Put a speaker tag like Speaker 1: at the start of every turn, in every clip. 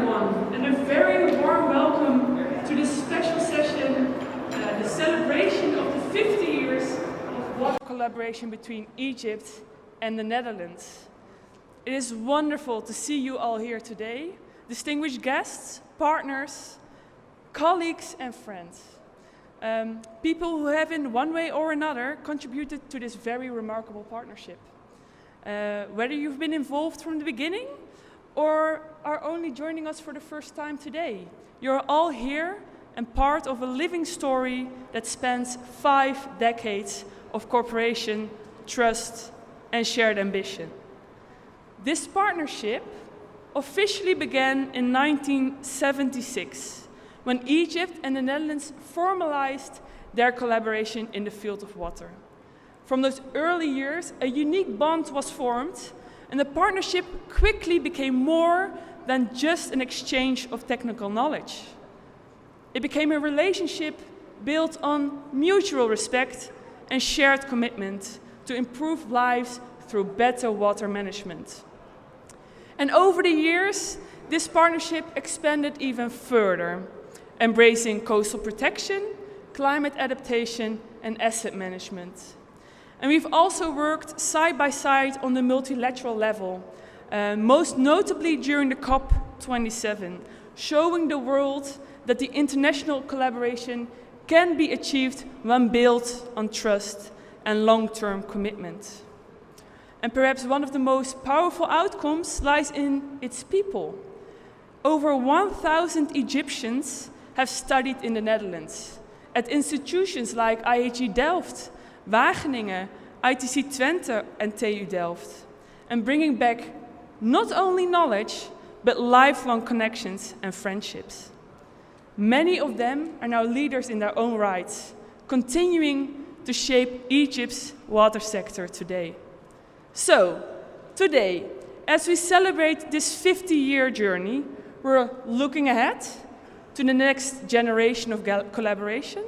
Speaker 1: everyone, and a very warm welcome to this special session, the celebration of the 50 years of water collaboration between Egypt and the Netherlands. It is wonderful to see you all here today, distinguished guests, partners, colleagues and friends. People who have in one way or another contributed to this very remarkable partnership. Whether you've been involved from the beginning or are only joining us for the first time today, you're all here and part of a living story that spans 5 decades of cooperation, trust, and shared ambition. This partnership officially began in 1976, when Egypt and the Netherlands formalized their collaboration in the field of water. From those early years, a unique bond was formed, and the partnership quickly became more than just an exchange of technical knowledge. It became a relationship built on mutual respect and shared commitment to improve lives through better water management. And over the years, this partnership expanded even further, embracing coastal protection, climate adaptation, and asset management. And we've also worked side by side on the multilateral level, most notably during the COP27, showing the world that the international collaboration can be achieved when built on trust and long-term commitment. And perhaps one of the most powerful outcomes lies in its people. Over 1,000 Egyptians have studied in the Netherlands at institutions like IHE Delft, Wageningen, ITC Twente and TU Delft, and bringing back not only knowledge, but lifelong connections and friendships. Many of them are now leaders in their own rights, continuing to shape Egypt's water sector today. So, today, as we celebrate this 50-year journey, we're looking ahead to the next generation of collaboration,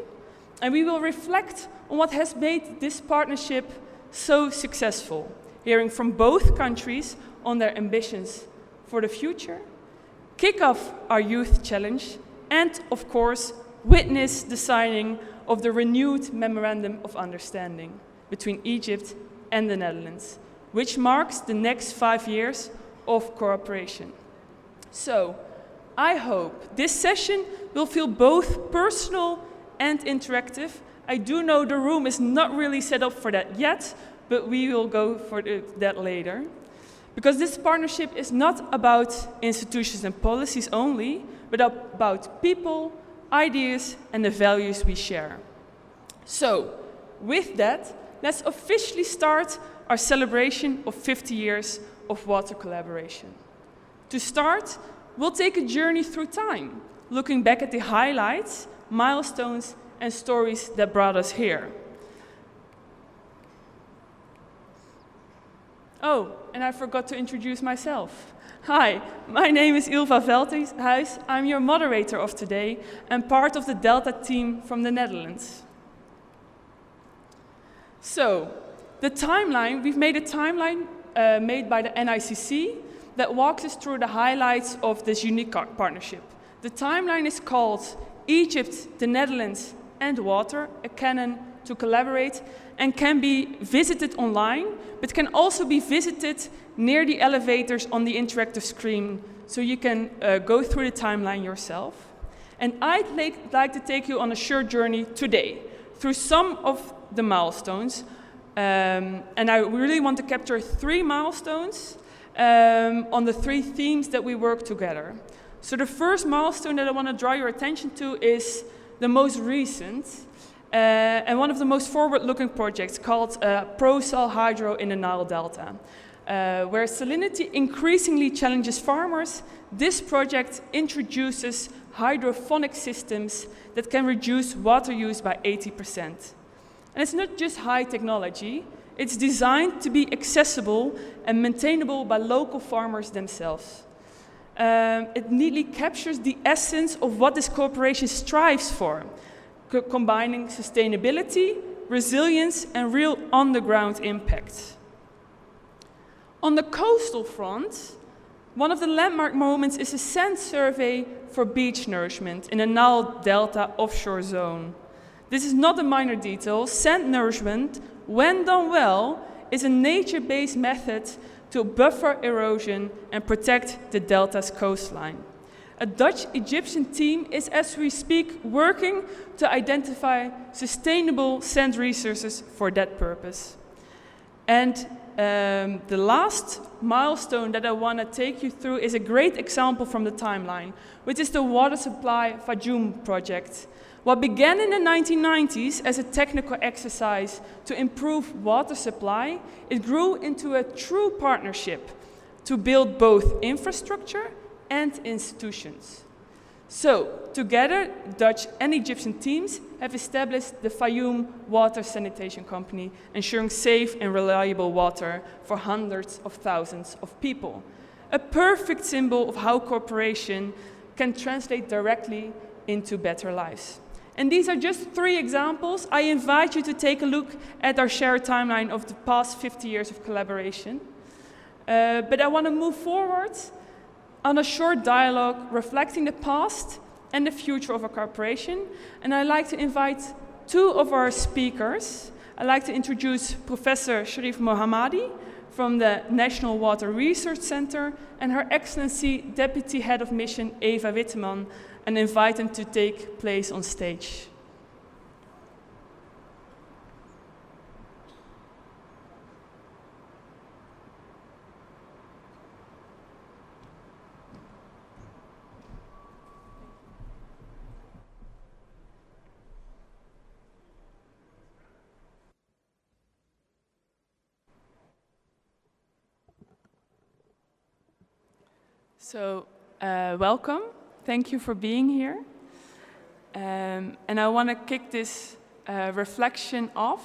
Speaker 1: and we will reflect on what has made this partnership so successful, hearing from both countries on their ambitions for the future, kick off our youth challenge, and of course, witness the signing of the renewed Memorandum of Understanding between Egypt and the Netherlands, which marks the next 5 years of cooperation. So, I hope this session will feel both personal and interactive. I do know the room is not really set up for that yet, but we will go for that later. Because this partnership is not about institutions and policies only, but about people, ideas, and the values we share. So, with that, let's officially start our celebration of 50 years of water collaboration. To start, we'll take a journey through time, looking back at the highlights, milestones, and stories that brought us here. Oh, and I forgot to introduce myself. Hi, my name is Ilva Veldhuis. I'm your moderator of today and part of the Delta team from the Netherlands. So, we've made a timeline made by the NICC that walks us through the highlights of this unique partnership. The timeline is called Egypt, the Netherlands, and Water, a canon to collaborate, and can be visited online, but can also be visited near the elevators on the interactive screen, so you can go through the timeline yourself. And I'd like to take you on a short journey today through some of the milestones, and I really want to capture 3 milestones on the 3 themes that we work together. So the first milestone that I want to draw your attention to is the most recent and one of the most forward-looking projects called Pro-Sal Hydro in the Nile Delta. Where salinity increasingly challenges farmers, this project introduces hydrophonic systems that can reduce water use by 80%. And it's not just high technology, it's designed to be accessible and maintainable by local farmers themselves. It neatly captures the essence of what this cooperation strives for, combining sustainability, resilience, and real on-the-ground impact. On the coastal front, One of the landmark moments is a sand survey for beach nourishment in the Nile Delta offshore zone. This is not a minor detail. Sand nourishment, when done well, is a nature-based method to buffer erosion and protect the delta's coastline. A Dutch-Egyptian team is, as we speak, working to identify sustainable sand resources for that purpose. And the last milestone that I want to take you through is a great example from the timeline, which is the water supply Fayoum project. What began in the 1990s as a technical exercise to improve water supply, it grew into a true partnership to build both infrastructure and institutions. So, together, Dutch and Egyptian teams have established the Fayoum Water Sanitation Company, ensuring safe and reliable water for hundreds of thousands of people. A perfect symbol of how cooperation can translate directly into better lives. And these are just 3 examples. I invite you to take a look at our shared timeline of the past 50 years of collaboration. But I want to move forward on a short dialogue reflecting the past and the future of our cooperation. And I'd like to invite 2 of our speakers. I'd like to introduce Professor Sharif Mohammadi from the National Water Research Center and Her Excellency Deputy Head of Mission Eva Witteman, and invite them to take place on stage. So, welcome. Thank you for being here. And I want to kick this reflection off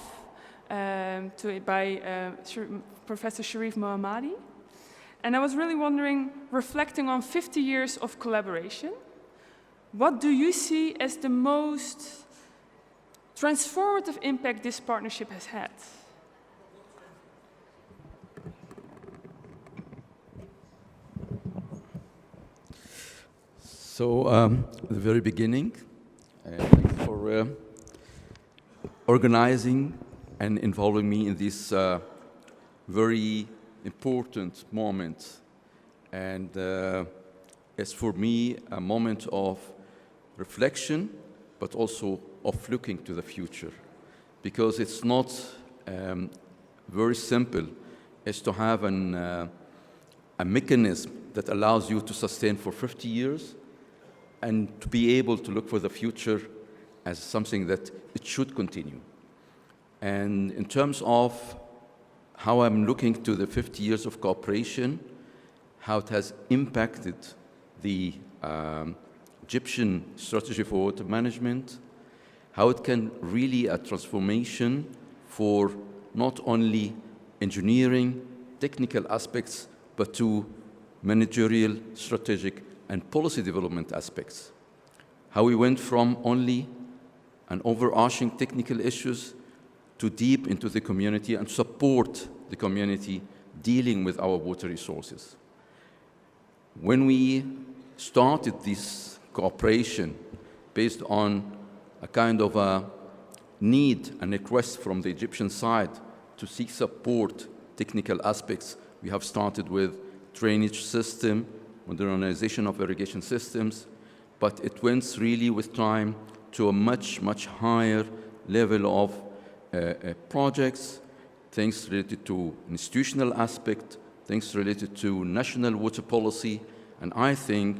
Speaker 1: by Professor Sharif Mohammadi. And I was really wondering, reflecting on 50 years of collaboration, what do you see as the most transformative impact this partnership has had?
Speaker 2: So, at the very beginning, thanks for organizing and involving me in this very important moment. And it's for me a moment of reflection, but also of looking to the future. Because it's not very simple as to have a mechanism that allows you to sustain for 50 years, and to be able to look for the future as something that it should continue. And in terms of how I'm looking to the 50 years of cooperation, how it has impacted the Egyptian strategy for water management, how it can really a transformation for not only engineering, technical aspects, but to managerial, strategic, and policy development aspects. How we went from only an overarching technical issues to deep into the community and support the community dealing with our water resources. When we started this cooperation based on a kind of a need and request from the Egyptian side to seek support technical aspects, we have started with drainage system, modernization of irrigation systems, but it went really with time to a much, much higher level of projects, things related to institutional aspect, things related to national water policy, and I think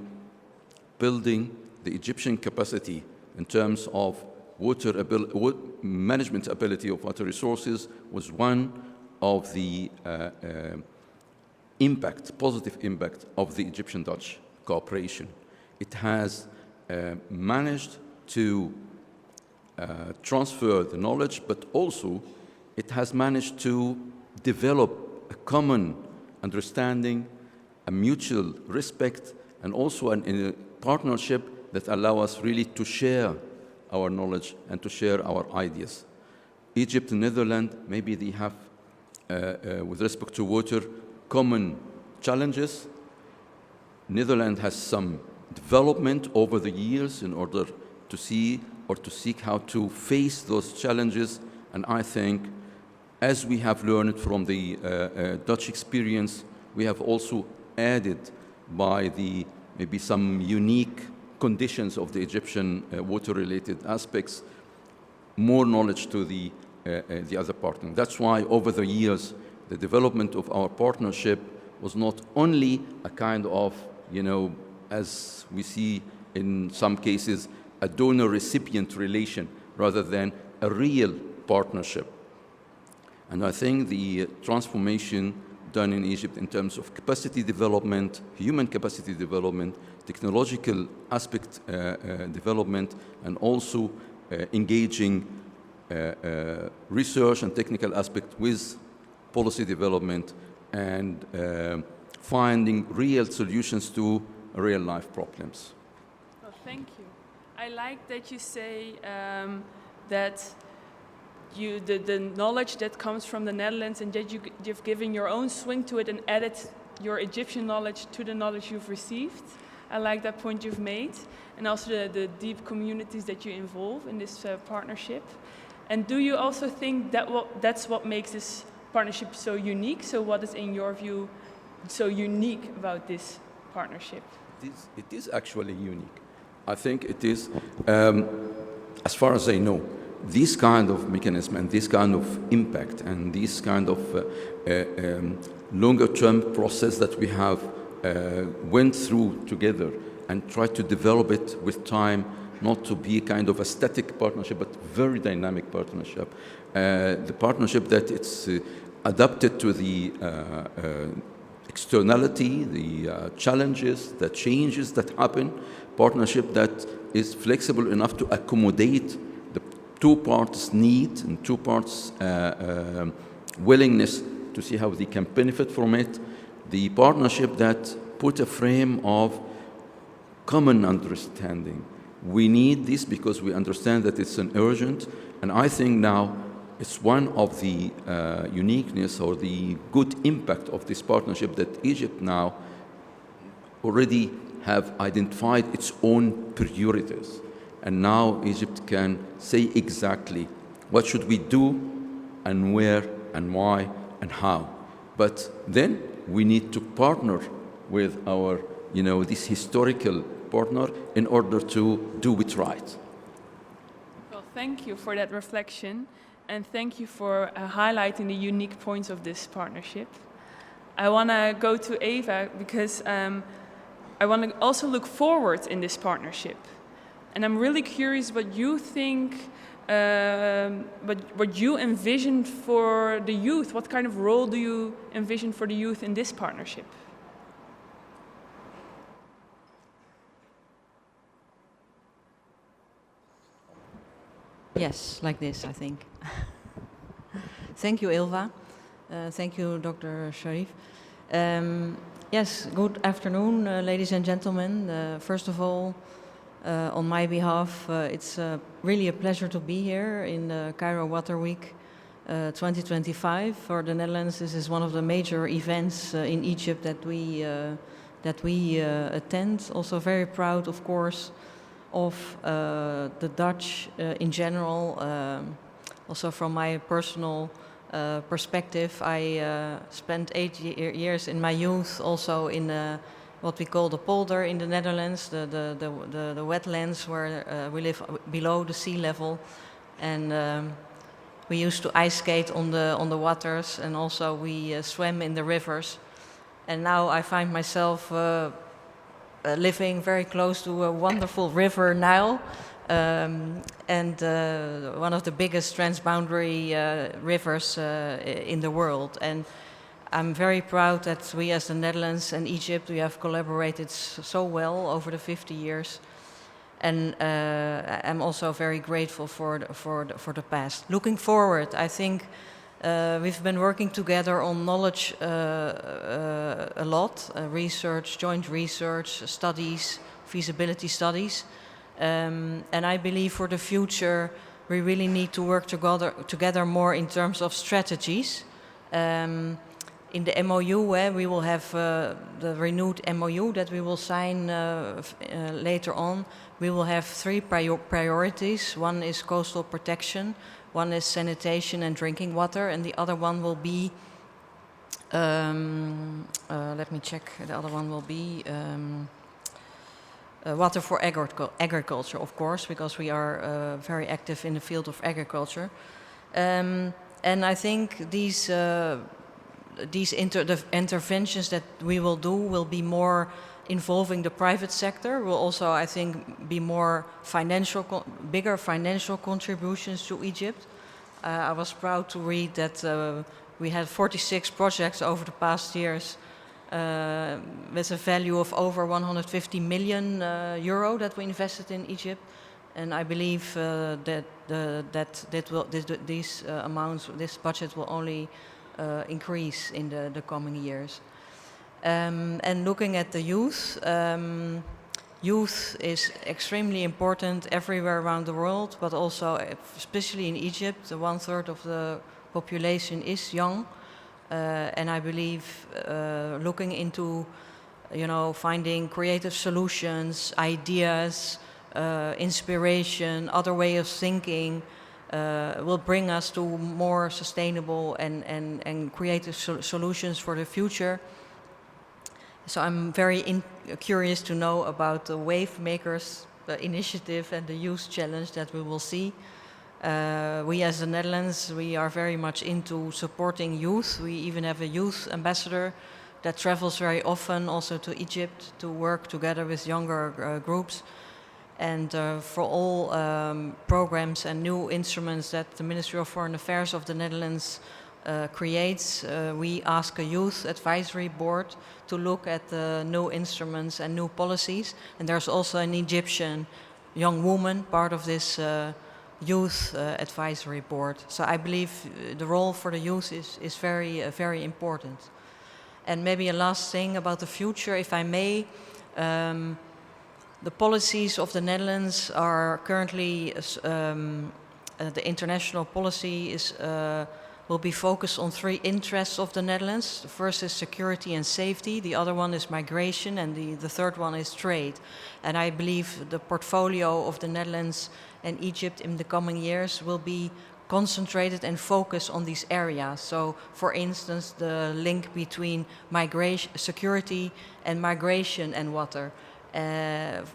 Speaker 2: building the Egyptian capacity in terms of management ability of water resources was one of the positive impact of the Egyptian-Dutch cooperation. It has managed to transfer the knowledge, but also it has managed to develop a common understanding, a mutual respect, and also a partnership that allow us really to share our knowledge and to share our ideas. Egypt and Netherlands, maybe they have, with respect to water, common challenges, Netherlands has some development over the years in order to see or to seek how to face those challenges. And I think, as we have learned from the Dutch experience, we have also added by the maybe some unique conditions of the Egyptian water-related aspects, more knowledge to the other partner. That's why over the years, the development of our partnership was not only a kind of, as we see in some cases, a donor-recipient relation rather than a real partnership. And I think the transformation done in Egypt in terms of capacity development, human capacity development, technological aspect development, and also engaging research and technical aspect with policy development and finding real solutions to real-life problems.
Speaker 1: Well, thank you. I like that you say that the knowledge that comes from the Netherlands and that you've given your own swing to it and added your Egyptian knowledge to the knowledge you've received. I like that point you've made, and also the deep communities that you involve in this partnership. And do you also think that that's what makes this partnership so unique? So what is, in your view, so unique about this partnership?
Speaker 2: It is actually unique. I think it is, as far as I know, this kind of mechanism and this kind of impact and this kind of longer-term process that we have went through together and tried to develop it with time, not to be a kind of a static partnership, but very dynamic partnership. The partnership that it's adapted to the externality, the challenges, the changes that happen, partnership that is flexible enough to accommodate the two parts' need and two parts' willingness to see how they can benefit from it. The partnership that put a frame of common understanding. We need this because we understand that it's an urgent, and I think now it's one of the uniqueness or the good impact of this partnership that Egypt now already have identified its own priorities. And now Egypt can say exactly what should we do and where and why and how. But then we need to partner with our, this historical partner in order to do it right.
Speaker 1: Well, thank you for that reflection, and thank you for highlighting the unique points of this partnership. I want to go to Eva because I want to also look forward in this partnership. And I'm really curious what you think, what you envision for the youth. What kind of role do you envision for the youth in this partnership?
Speaker 3: Yes, like this, I think. Thank you, Ilva. Thank you, Dr. Sharif. Yes, good afternoon, ladies and gentlemen. First of all, on my behalf, it's really a pleasure to be here in the Cairo Water Week 2025. For the Netherlands, this is one of the major events in Egypt that we attend. Also very proud, of course, of the Dutch in general. Also from my personal perspective, I spent 8 years in my youth also in what we call the polder in the Netherlands, the wetlands where we live below the sea level, and we used to ice skate on the waters, and also we swam in the rivers. And now I find myself living very close to a wonderful river, Nile, and one of the biggest transboundary rivers in the world. And I'm very proud that we as the Netherlands and Egypt, we have collaborated so well over the 50 years. And I'm also very grateful for the past. Looking forward, I think we've been working together on knowledge a lot, research, joint research, studies, feasibility studies. And I believe for the future, we really need to work together more in terms of strategies. in the MOU, we will have the renewed MOU that we will sign later on. We will have three priorities. One is coastal protection, one is sanitation and drinking water, and the other one will be, let me check, the other one will be water for agriculture, of course, because we are very active in the field of agriculture. And I think these interventions that we will do will be more involving the private sector, will also, I think, be more bigger financial contributions to Egypt. I was proud to read that we had 46 projects over the past years with a value of over 150 million euro that we invested in Egypt. And I believe these amounts, this budget will only increase in the coming years. And looking at the youth, youth is extremely important everywhere around the world, but also especially in Egypt, 1/3 of the population is young. And I believe looking into, finding creative solutions, ideas, inspiration, other way of thinking, will bring us to more sustainable and creative solutions for the future. So I'm very curious to know about the Wave Makers initiative and the Youth Challenge that we will see. We as the Netherlands, we are very much into supporting youth. We even have a youth ambassador that travels very often also to Egypt to work together with younger groups. And for all programs and new instruments that the Ministry of Foreign Affairs of the Netherlands creates, we ask a youth advisory board to look at the new instruments and new policies. And there's also an Egyptian young woman part of this youth advisory board. So I believe the role for the youth is very, very important. And maybe a last thing about the future, if I may. The policies of the Netherlands are currently, the international policy will be focused on three interests of the Netherlands. The first is security and safety, the other one is migration, and the third one is trade. And I believe the portfolio of the Netherlands and Egypt in the coming years will be concentrated and focused on these areas. So, for instance, the link between security and migration and water. And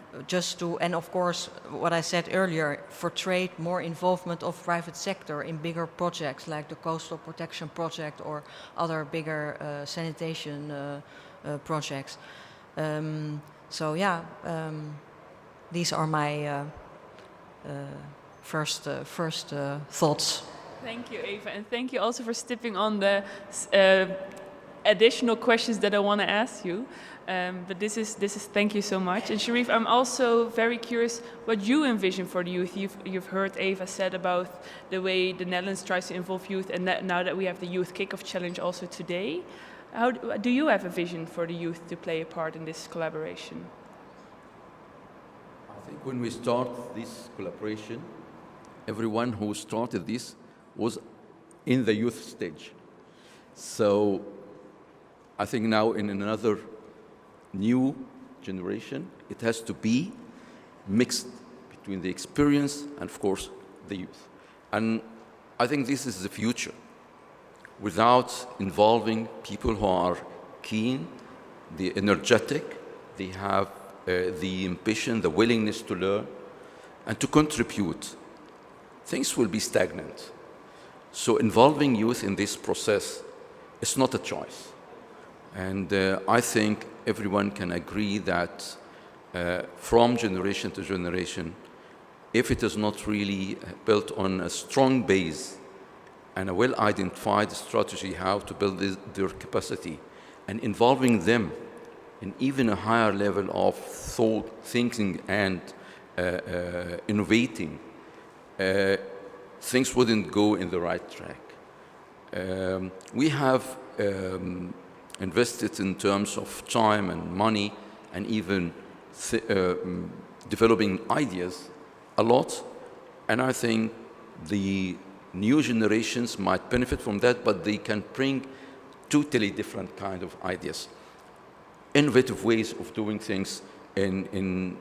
Speaker 3: of course, what I said earlier, for trade, more involvement of private sector in bigger projects like the Coastal Protection Project or other bigger sanitation projects. These are my first thoughts.
Speaker 1: Thank you, Eva, and thank you also for stepping on the additional questions that I want to ask you. But this is thank you so much. And Sharif, I'm also very curious what you envision for the youth. You've heard Eva said about the way the Netherlands tries to involve youth, and now that we have the Youth Kickoff Challenge also today, how do you have a vision for the youth to play a part in this collaboration?
Speaker 2: I think when we start this collaboration, everyone who started this was in the youth stage. So I think now in another new generation, it has to be mixed between the experience and, of course, the youth. And I think this is the future. Without involving people who are keen, the energetic, they have the ambition, the willingness to learn and to contribute, things will be stagnant. So involving youth in this process is not a choice. And I think everyone can agree that from generation to generation, if it is not really built on a strong base and a well-identified strategy how to build their capacity and involving them in even a higher level of thought, thinking, and innovating, things wouldn't go in the right track. We have invested in terms of time and money and even developing ideas a lot, and I think the new generations might benefit from that, but they can bring totally different kind of ideas. Innovative ways of doing things in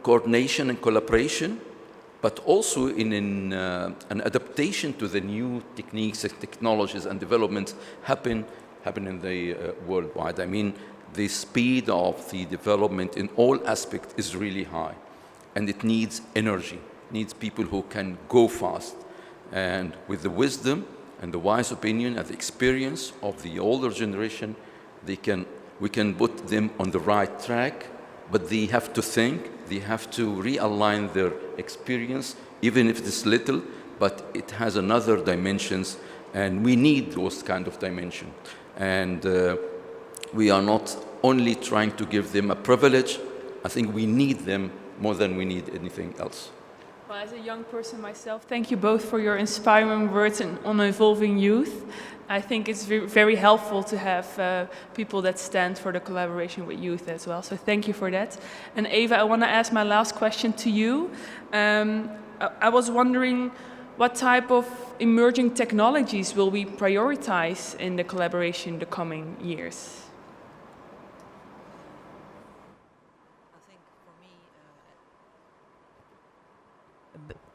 Speaker 2: coordination and collaboration, but also in an adaptation to the new techniques and technologies and developments happen in the worldwide. I mean, the speed of the development in all aspects is really high, and it needs energy, needs people who can go fast. And with the wisdom and the wise opinion and the experience of the older generation, we can put them on the right track, but they have to think, they have to realign their experience, even if it's little, but it has another dimensions, and we need those kind of dimension. And we are not only trying to give them a privilege, I think we need them more than we need anything else.
Speaker 1: Well, as a young person myself, thank you both for your inspiring words on involving youth. I think it's very helpful to have people that stand for the collaboration with youth as well. So thank you for that. And Eva, I want to ask my last question to you. I was wondering, what type of emerging technologies will we prioritize in the collaboration in the coming years?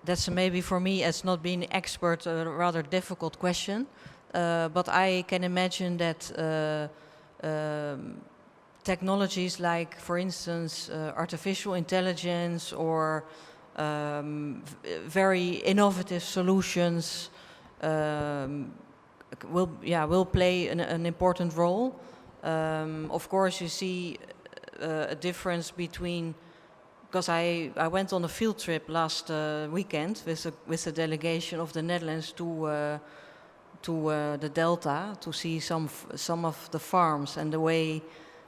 Speaker 3: That's maybe for me, as not being an expert, a rather difficult question. But I can imagine that technologies like, for instance, artificial intelligence or very innovative solutions will play an important role. Of course, you see a difference between, because I went on a field trip last weekend with a delegation of the Netherlands to the Delta to see some of the farms and the way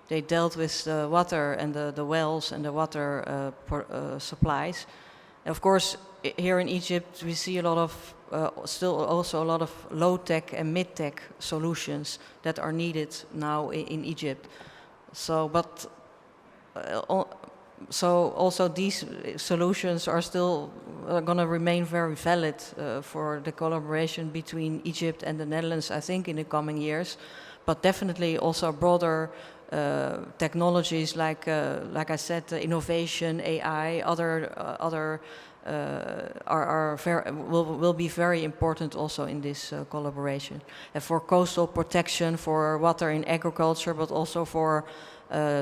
Speaker 3: they dealt with the water and the wells and the water supplies. And of course, here in Egypt, we see a lot of still also a lot of low-tech and mid-tech solutions that are needed now in Egypt. So also these solutions are still going to remain very valid for the collaboration between Egypt and the Netherlands, I think, in the coming years. But definitely also broader technologies like I said, innovation, AI, other will be very important also in this collaboration. And for coastal protection, for water in agriculture, but also for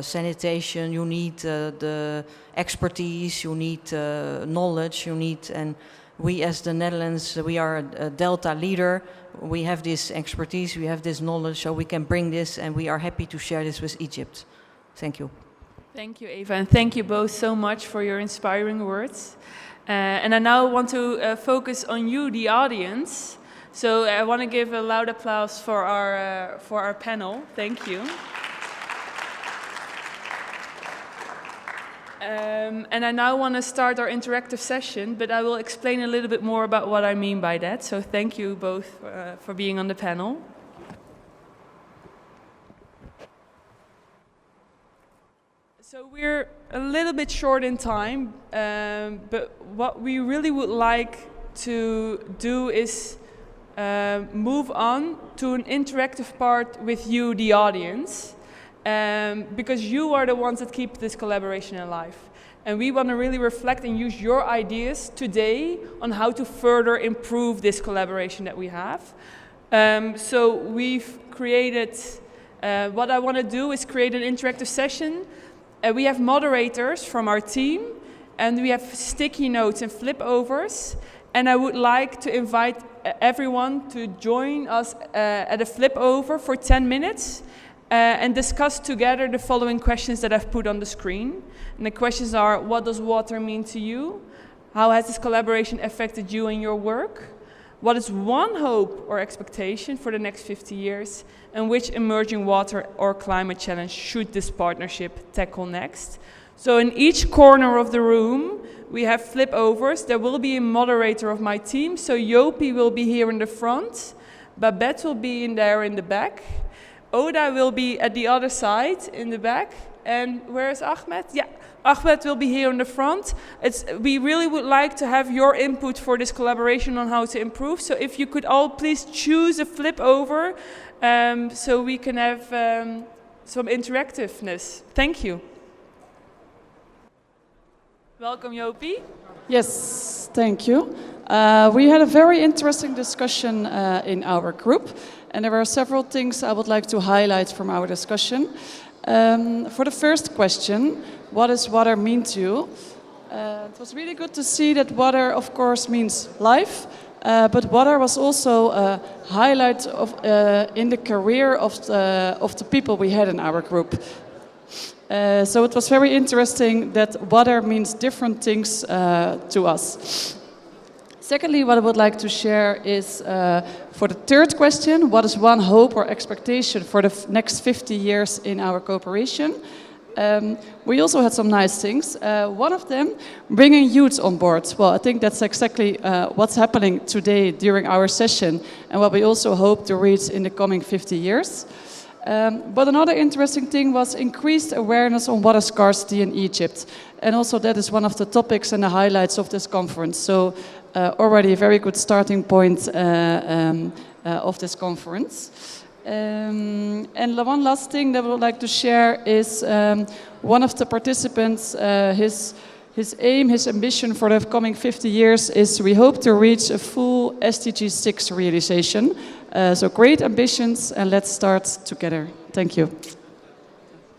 Speaker 3: sanitation, you need the expertise, you need knowledge, and we as the Netherlands, we are a Delta leader, we have this expertise, we have this knowledge, so we can bring this, and we are happy to share this with Egypt. Thank you.
Speaker 1: Thank you, Eva, and thank you both so much for your inspiring words. And I now want to focus on you, the audience. So I want to give a loud applause for our panel. Thank you. And I now want to start our interactive session, but I will explain a little bit more about what I mean by that. So thank you both for being on the panel. So we're a little bit short in time, but what we really would like to do is move on to an interactive part with you, the audience. Because you are the ones that keep this collaboration alive. And we want to really reflect and use your ideas today on how to further improve this collaboration that we have. So we've created, what I want to do is create an interactive session. We have moderators from our team, and we have sticky notes and flip overs. And I would like to invite everyone to join us at a flip over for 10 minutes. And discuss together the following questions that I've put on the screen. And the questions are, what does water mean to you? How has this collaboration affected you and your work? What is one hope or expectation for the next 50 years? And which emerging water or climate challenge should this partnership tackle next? So in each corner of the room, we have flip overs. There will be a moderator of my team. So Jopi will be here in the front. Babette will be in there in the back. Oda will be at the other side in the back, And where is Ahmed? Yeah, Ahmed will be here on the front. We really would like to have your input for this collaboration on how to improve. So if you could all please choose a flip over so we can have some interactiveness. Thank you. Welcome, Jopie.
Speaker 4: Yes, thank you. We had a very interesting discussion in our group, and there were several things I would like to highlight from our discussion. For the first question, what does water mean to you? It was really good to see that water, of course, means life, but water was also a highlight in the career of the people we had in our group. So it was very interesting that water means different things to us. Secondly, what I would like to share is for the third question, what is one hope or expectation for the next 50 years in our cooperation? We also had some nice things. One of them, bringing youth on board. Well, I think that's exactly what's happening today during our session and what we also hope to reach in the coming 50 years. But another interesting thing was increased awareness on water scarcity in Egypt. And also that is one of the topics and the highlights of this conference. So already a very good starting point of this conference. And one last thing that I would like to share is one of the participants, his aim, his ambition for the coming 50 years is we hope to reach a full SDG 6 realization. So great ambitions, and let's start together. Thank you.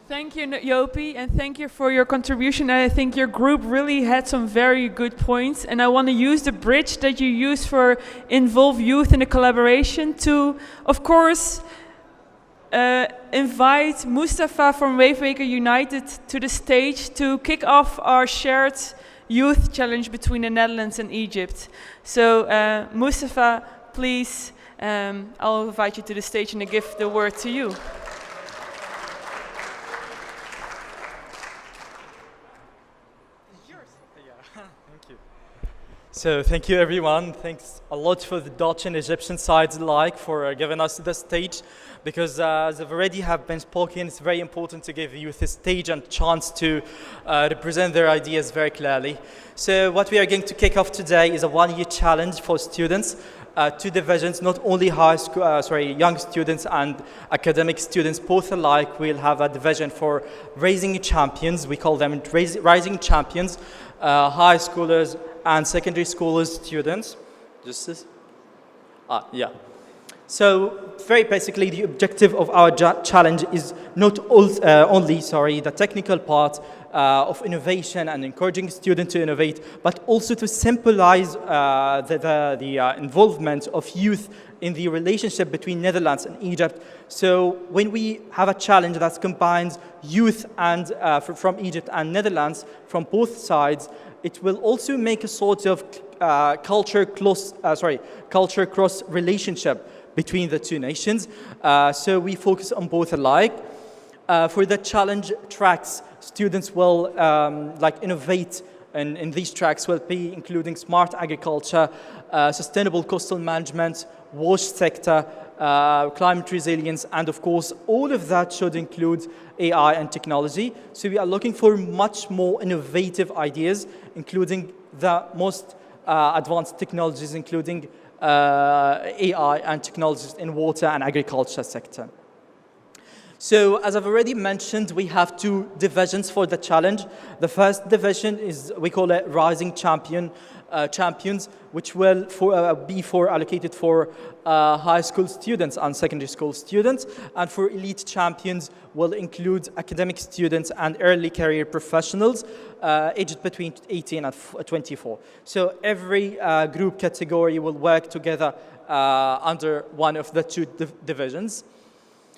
Speaker 1: Thank you, Jopie, and thank you for your contribution. I think your group really had some very good points, and I want to use the bridge that you use for involve youth in the collaboration to, of course, invite Mustafa from Wavemaker United to the stage to kick off our shared youth challenge between the Netherlands and Egypt. So, Mustafa, please, I'll invite you to the stage and I give the word to you.
Speaker 5: So thank you everyone. Thanks a lot for the Dutch and Egyptian sides alike for giving us the stage, because as I've already have been spoken, it's very important to give youth a stage and chance to represent their ideas very clearly. So what we are going to kick off today is a one-year challenge for students, two divisions, not only young students and academic students, both alike. We'll have a division for Rising Champions. We call them Rising Champions, high schoolers and secondary school students. Just this? Yeah. So very basically, the objective of our challenge is not only the technical part of innovation and encouraging students to innovate, but also to symbolize the involvement of youth in the relationship between Netherlands and Egypt. So when we have a challenge that combines youth and from Egypt and Netherlands from both sides, it will also make a sort of culture cross relationship between the two nations. So we focus on both alike. For the challenge tracks, students will innovate in these tracks will be including smart agriculture, sustainable coastal management, wash sector, climate resilience, and of course, all of that should include AI and technology. So we are looking for much more innovative ideas, including the most advanced technologies, including AI and technologies in water and agriculture sector. So as I've already mentioned, we have two divisions for the challenge. The first division is, we call it Rising Champions, which will be allocated for high school students and secondary school students. And for Elite Champions will include academic students and early career professionals aged between 18 and 24. So every group category will work together under one of the two divisions.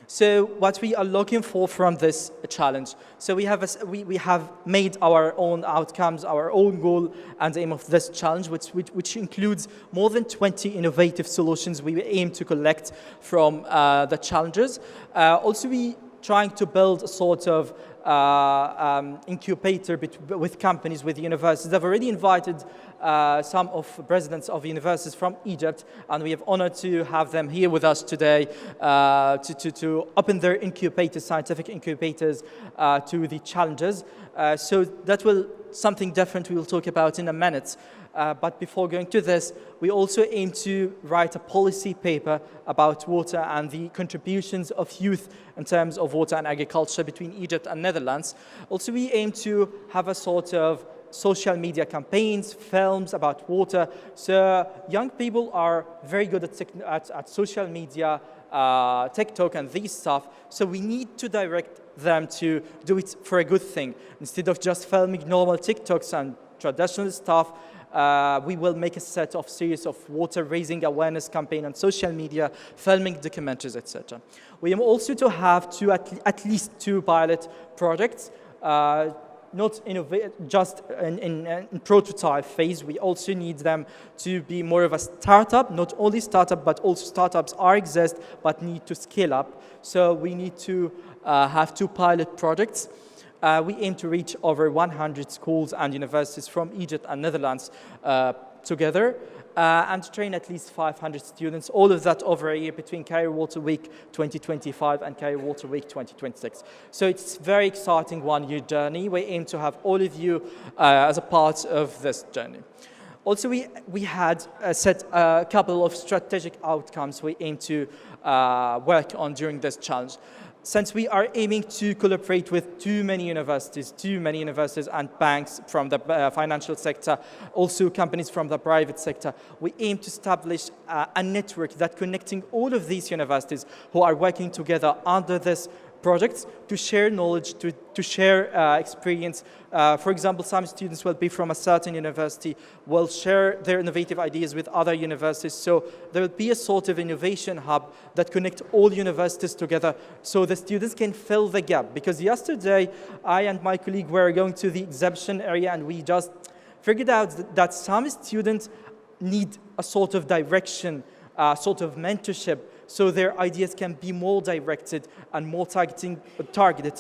Speaker 5: So what we are looking for from this challenge, so we have made our own outcomes, our own goal and aim of this challenge, which includes more than 20 innovative solutions we aim to collect from the challenges. Also, we trying to build a sort of incubator with companies, with universities. They've already invited some of presidents of universities from Egypt, and we have honored to have them here with us today to open their incubators, scientific incubators, to the challenges. So that will something different we will talk about in a minute. But before going to this, we also aim to write a policy paper about water and the contributions of youth in terms of water and agriculture between Egypt and Netherlands. Also, we aim to have a sort of social media campaigns, films about water. So young people are very good at social media, TikTok and these stuff. So we need to direct them to do it for a good thing. Instead of just filming normal TikToks and traditional stuff, we will make a set of series of water raising awareness campaign on social media, filming documentaries, etc. We aim also to have at least 2 pilot projects, not just in prototype phase. We also need them to be more of a startup, not only startup, but also startups exist, but need to scale up. So we need to have 2 pilot projects. We aim to reach over 100 schools and universities from Egypt and Netherlands together, and train at least 500 students, all of that over a year between Cairo Water Week 2025 and Cairo Water Week 2026. So it's a very exciting one-year journey. We aim to have all of you as a part of this journey. Also, we had set a couple of strategic outcomes we aim to work on during this challenge. Since we are aiming to collaborate with too many universities and banks from the financial sector, also companies from the private sector, we aim to establish a network that connecting all of these universities who are working together under this projects to share knowledge, to share experience. For example, some students will be from a certain university, will share their innovative ideas with other universities. So there will be a sort of innovation hub that connect all universities together so the students can fill the gap. Because yesterday, I and my colleague were going to the exhibition area and we just figured out that some students need a sort of direction, sort of mentorship, so their ideas can be more directed and more targeted,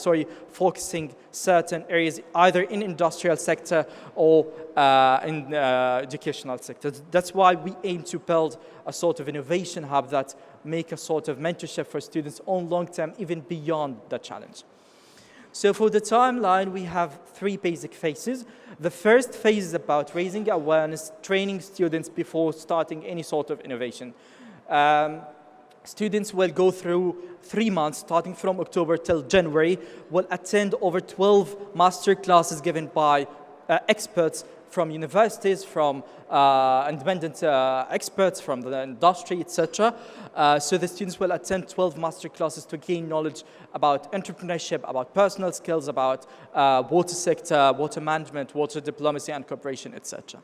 Speaker 5: focusing certain areas either in industrial sector or in educational sector. That's why we aim to build a sort of innovation hub that make a sort of mentorship for students on long term, even beyond the challenge. So for the timeline, we have 3 basic phases. The first phase is about raising awareness, training students before starting any sort of innovation. Students will go through 3 months, starting from October till January, will attend over 12 master classes given by experts from universities, from independent experts from the industry, etc. So the students will attend 12 master classes to gain knowledge about entrepreneurship, about personal skills, about water sector, water management, water diplomacy and cooperation, etc.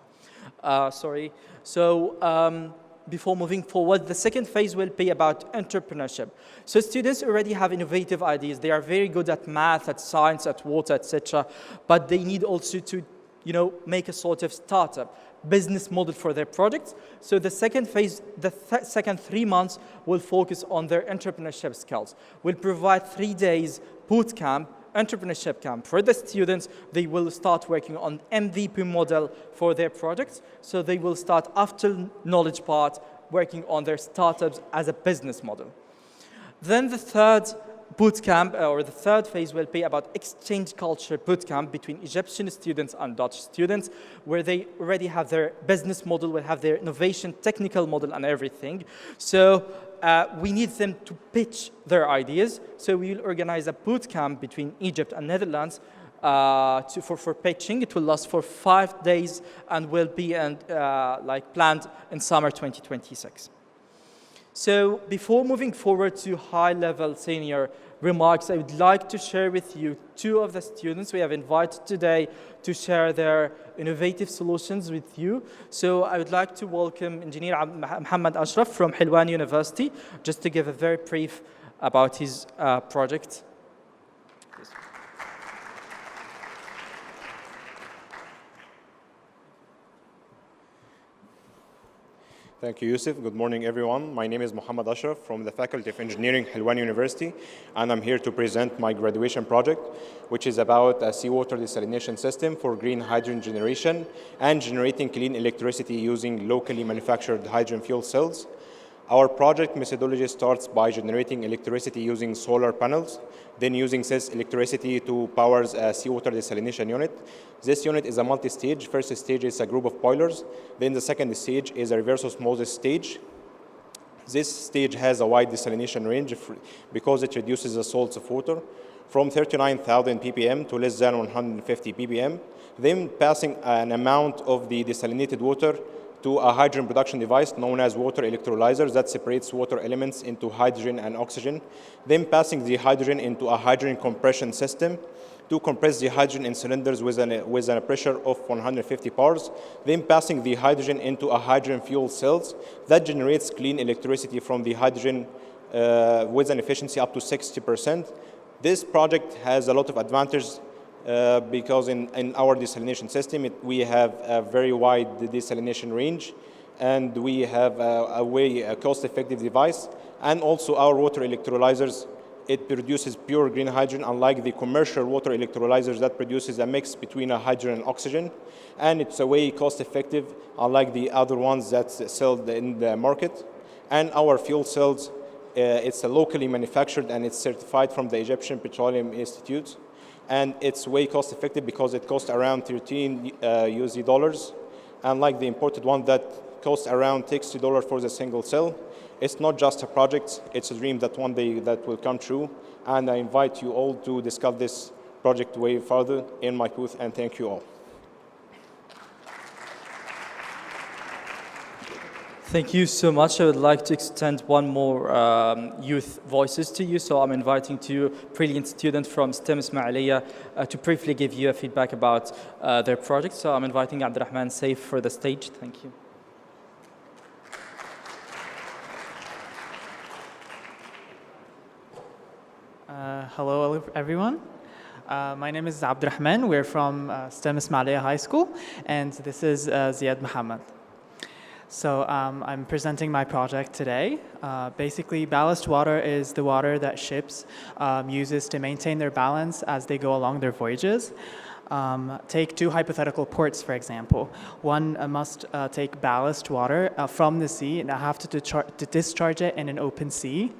Speaker 5: Before moving forward, the second phase will be about entrepreneurship. So students already have innovative ideas. They are very good at math, at science, at water, etc. But they need also to, make a sort of startup business model for their projects. So the second phase, the second 3 months will focus on their entrepreneurship skills. We'll provide 3 days boot camp, entrepreneurship camp for the students. They will start working on MVP model for their projects. So they will start after knowledge part working on their startups as a business model. Then the third boot camp or the third phase will be about exchange culture boot camp between Egyptian students and Dutch students, where they already have their business model, will have their innovation technical model and everything. So we need them to pitch their ideas. So we will organize a boot camp between Egypt and Netherlands for pitching. It will last for 5 days and will be planned in summer 2026. So before moving forward to high-level senior remarks, I would like to share with you 2 of the students we have invited today to share their innovative solutions with you. So I would like to welcome Engineer Mohammed Ashraf from Hilwan University, just to give a very brief about his project.
Speaker 6: Thank you, Yusuf. Good morning, everyone. My name is Muhammad Ashraf from the Faculty of Engineering, Helwan University, and I'm here to present my graduation project, which is about a seawater desalination system for green hydrogen generation and generating clean electricity using locally manufactured hydrogen fuel cells. Our project methodology starts by generating electricity using solar panels, then using this electricity to power a seawater desalination unit. This unit is a multi-stage. First stage is a group of boilers. Then the second stage is a reverse osmosis stage. This stage has a wide desalination range because it reduces the salts of water from 39,000 ppm to less than 150 ppm, then passing an amount of the desalinated water to a hydrogen production device known as water electrolyzer that separates water elements into hydrogen and oxygen, then passing the hydrogen into a hydrogen compression system to compress the hydrogen in cylinders with a pressure of 150 bars, then passing the hydrogen into a hydrogen fuel cells that generates clean electricity from the hydrogen with an efficiency up to 60%. This project has a lot of advantages because in our desalination system, we have a very wide desalination range, and we have a cost-effective device. And also our water electrolyzers, it produces pure green hydrogen, unlike the commercial water electrolyzers that produces a mix between a hydrogen and oxygen. And it's a way cost-effective, unlike the other ones that's sold in the market. And our fuel cells, it's locally manufactured and it's certified from the Egyptian Petroleum Institute. And it's way cost effective because it costs around 13 USD dollars, unlike the imported one that costs around $60 for the single cell. It's not just a project, it's a dream that one day that will come true. And I invite you all to discuss this project way further in my booth, and thank you all.
Speaker 5: Thank you so much. I would like to extend one more youth voices to you. So I'm inviting two brilliant students from STEM Ismailia to briefly give you a feedback about their project. So I'm inviting Abdurrahman Saif for the stage. Thank you.
Speaker 7: Hello, everyone. My name is Abdurrahman. We're from STEM Ismailia High School, and this is Ziad Muhammad. So I'm presenting my project today. Basically, ballast water is the water that ships uses to maintain their balance as they go along their voyages. Take two hypothetical ports, for example. One must take ballast water from the sea and have to discharge it in an open sea.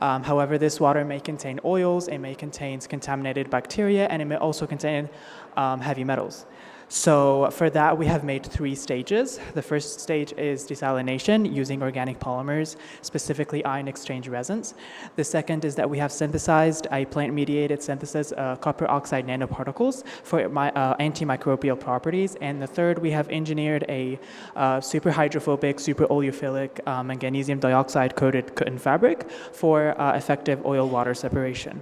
Speaker 7: However, this water may contain oils, it may contain contaminated bacteria, and it may also contain heavy metals. So for that, we have made 3 stages. The first stage is desalination using organic polymers, specifically ion exchange resins. The second is that we have synthesized a plant-mediated synthesis of copper oxide nanoparticles for antimicrobial properties. And the third, we have engineered a super hydrophobic, super oleophilic magnesium dioxide coated cotton fabric for effective oil-water separation.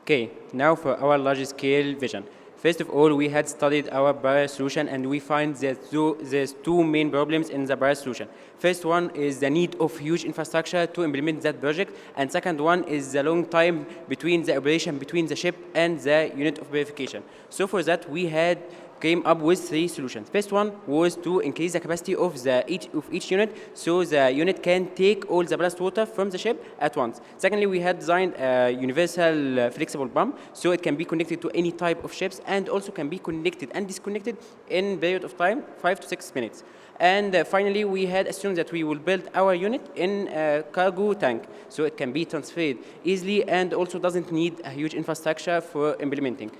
Speaker 8: Okay, now for our large-scale vision. First of all, we had studied our barrier solution, and we find that there's 2 main problems in the barrier solution. First one is the need of huge infrastructure to implement that project, and second one is the long time between the operation between the ship and the unit of purification. So for that, we had came up with 3 solutions. First one was to increase the capacity of each unit, so the unit can take all the ballast water from the ship at once. Secondly, we had designed a universal flexible pump, so it can be connected to any type of ships and also can be connected and disconnected in a period of time, 5 to 6 minutes. And finally, we had assumed that we will build our unit in a cargo tank, so it can be transferred easily and also doesn't need a huge infrastructure for implementing.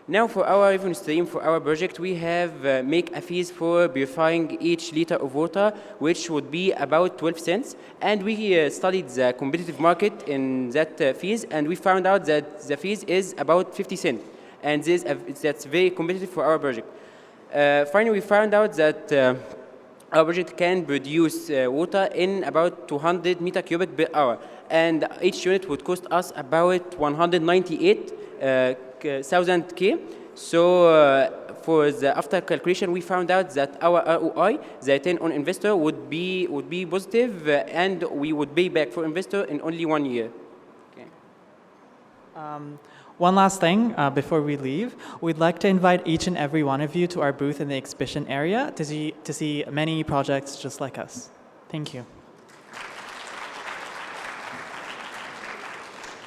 Speaker 8: Now for our revenue stream, for our project, we have make a fees for purifying each liter of water, which would be about 12 cents. And we studied the competitive market in that fees, and we found out that the fees is about 50 cents. And that's very competitive for our project. Finally, we found out that our project can produce water in about 200 meter cubic per hour. And each unit would cost us about 198,000 K. So for the after calculation, we found out that our ROI, the return on investor, would be positive, and we would pay back for investor in only 1 year. Okay.
Speaker 7: One last thing before we leave, we'd like to invite each and every one of you to our booth in the exhibition area to see many projects just like us. Thank you.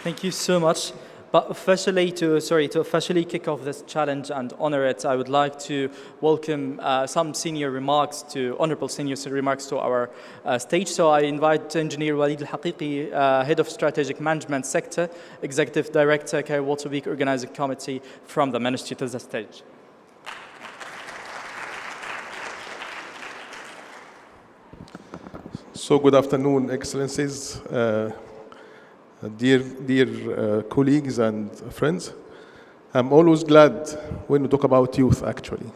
Speaker 5: Thank you so much. But officially, to officially kick off this challenge and honor it, I would like to welcome some honorable senior remarks to our stage. So I invite Engineer Walid Al-Haqiqi, Head of Strategic Management Sector, Executive Director, Cairo Water Week Organizing Committee from the Ministry to the stage.
Speaker 9: So good afternoon, Excellencies. Dear colleagues and friends, I'm always glad when we talk about youth, actually.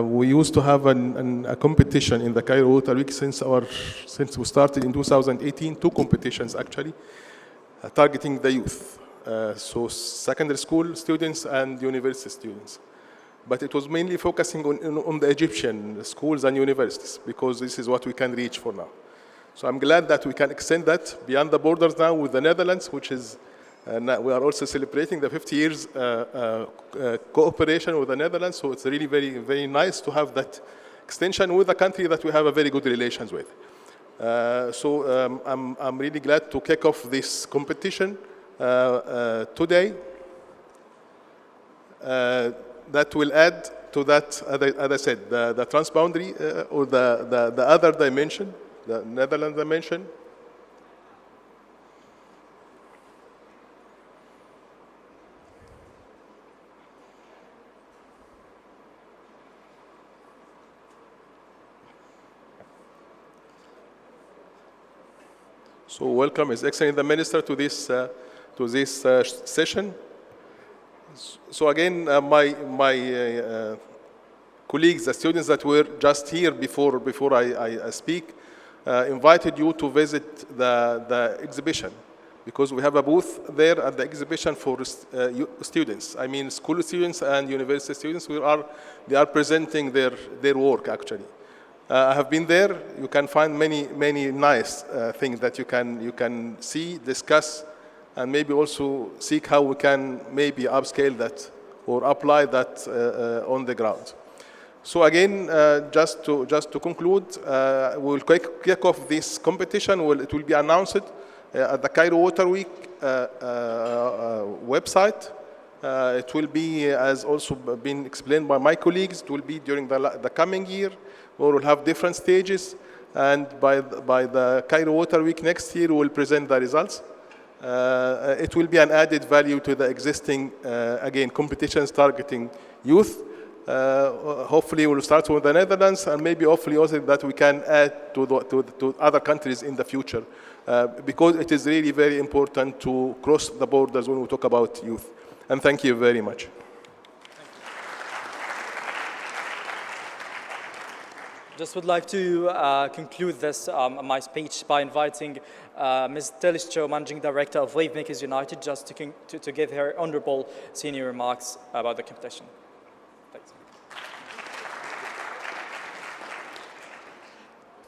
Speaker 9: We used to have a competition in the Cairo Water Week since we started in 2018, 2 competitions actually, targeting the youth. So secondary school students and university students. But it was mainly focusing on the Egyptian schools and universities because this is what we can reach for now. So I'm glad that we can extend that beyond the borders now with the Netherlands, which is, we are also celebrating the 50 years cooperation with the Netherlands. So it's really very, very nice to have that extension with a country that we have a very good relations with. I'm really glad to kick off this competition today. That will add to that, as I said, the transboundary or the other dimension, the Netherlands dimension. So welcome His Excellency the Minister to this session. So again, my colleagues, the students that were just here before I speak, invited you to visit the exhibition because we have a booth there at the exhibition for students. I mean, school students and university students. They are presenting their work actually. I have been there. You can find many nice things that you can see, discuss, and maybe also seek how we can maybe upscale that or apply that on the ground. So again, just to conclude, we'll kick off this competition. It will be announced at the Cairo Water Week website. It will be, as also been explained by my colleagues, it will be during the coming year, where we'll have different stages. And by the Cairo Water Week next year, we'll present the results. It will be an added value to the existing, again, competitions targeting youth. Hopefully we'll start with the Netherlands and maybe hopefully also that we can add to other countries in the future because it is really very important to cross the borders when we talk about youth. And thank you very much.
Speaker 5: Just would like to conclude this my speech by inviting Ms. Telistro, Managing Director of Wavemakers United, just to give her honorable senior remarks about the competition. Thanks.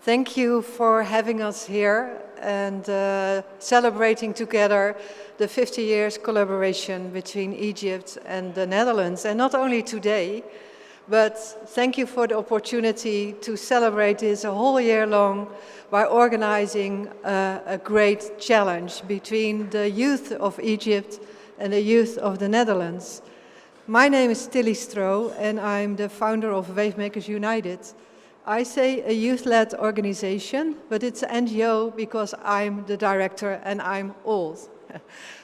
Speaker 10: Thank you for having us here and celebrating together the 50 years collaboration between Egypt and the Netherlands. And not only today, but thank you for the opportunity to celebrate this a whole year long by organizing a great challenge between the youth of Egypt and the youth of the Netherlands. My name is Tilly Stro and I'm the founder of Wavemakers United. I say a youth-led organization, but it's an NGO because I'm the director and I'm old.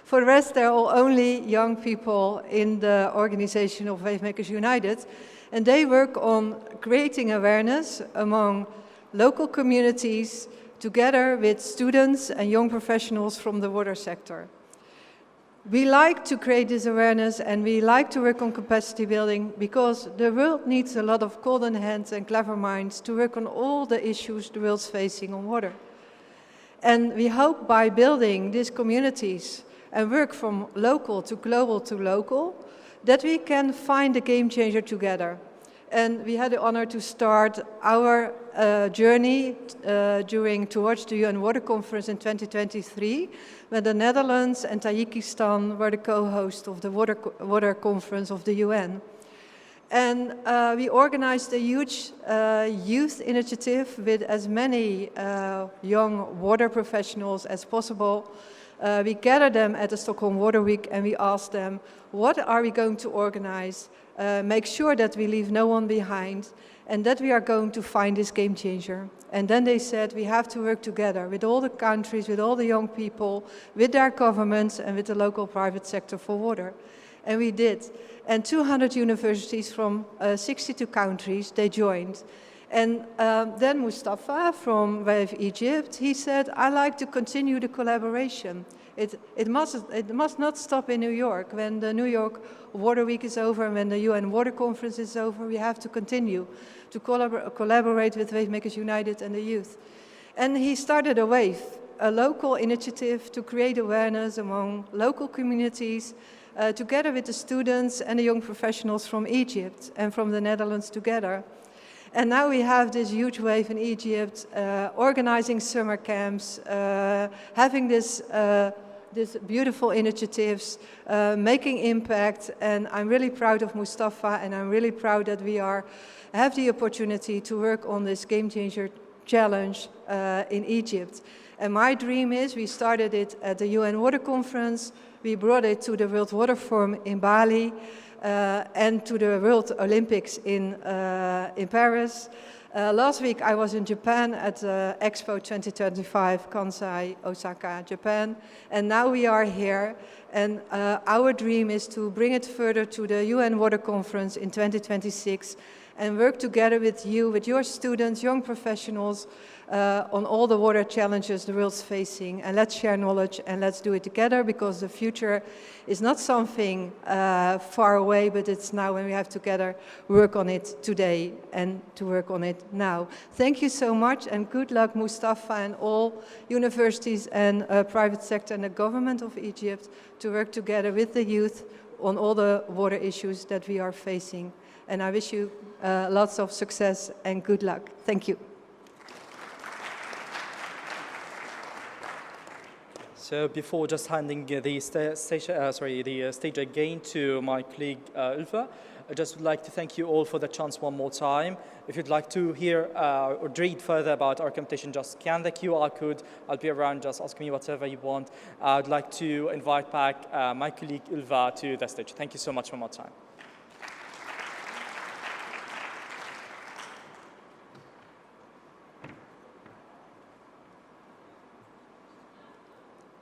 Speaker 10: For the rest, they're all only young people in the organization of Wavemakers United, and they work on creating awareness among local communities together with students and young professionals from the water sector. We like to create this awareness and we like to work on capacity building because the world needs a lot of golden hands and clever minds to work on all the issues the world's facing on water. And we hope by building these communities and work from local to local, that we can find a game changer together. And we had the honor to start our journey towards the UN Water Conference in 2023, when the Netherlands and Tajikistan were the co-hosts of the Water Conference of the UN. And we organized a huge youth initiative with as many young water professionals as possible. We gathered them at the Stockholm Water Week and we asked them, what are we going to organize? Make sure that we leave no one behind and that we are going to find this game changer. And then they said we have to work together with all the countries, with all the young people, with their governments and with the local private sector for water. And we did. And 200 universities from 62 countries, they joined. And then Mustafa from WAVE Egypt, he said, I like to continue the collaboration. It must not stop in New York. When the New York Water Week is over and when the UN Water Conference is over, we have to continue to collaborate with Wave Makers United and the youth. And he started a WAVE, a local initiative to create awareness among local communities, together with the students and the young professionals from Egypt and from the Netherlands together. And now we have this huge wave in Egypt, organizing summer camps, having these beautiful initiatives, making impact. And I'm really proud of Mustafa, and I'm really proud that we have the opportunity to work on this Game Changer Challenge in Egypt. And my dream is, we started it at the UN Water Conference, we brought it to the World Water Forum in Bali, and to the World Olympics in Paris. Last week I was in Japan at Expo 2025, Kansai, Osaka, Japan. And now we are here. And our dream is to bring it further to the UN Water Conference in 2026 and work together with you, with your students, young professionals, on all the water challenges the world's facing. And let's share knowledge and let's do it together, because the future is not something far away, but it's now, when we have together work on it today and to work on it now. Thank you so much, and good luck, Mustafa, and all universities and private sector and the government of Egypt to work together with the youth on all the water issues that we are facing. And I wish you lots of success and good luck. Thank you.
Speaker 5: So before just handing the stage again to my colleague Ulfa, I just would like to thank you all for the chance one more time. If you'd like to hear or read further about our competition, just scan the QR code. I'll be around, just ask me whatever you want. I'd like to invite back my colleague Ulfa to the stage. Thank you so much one more time.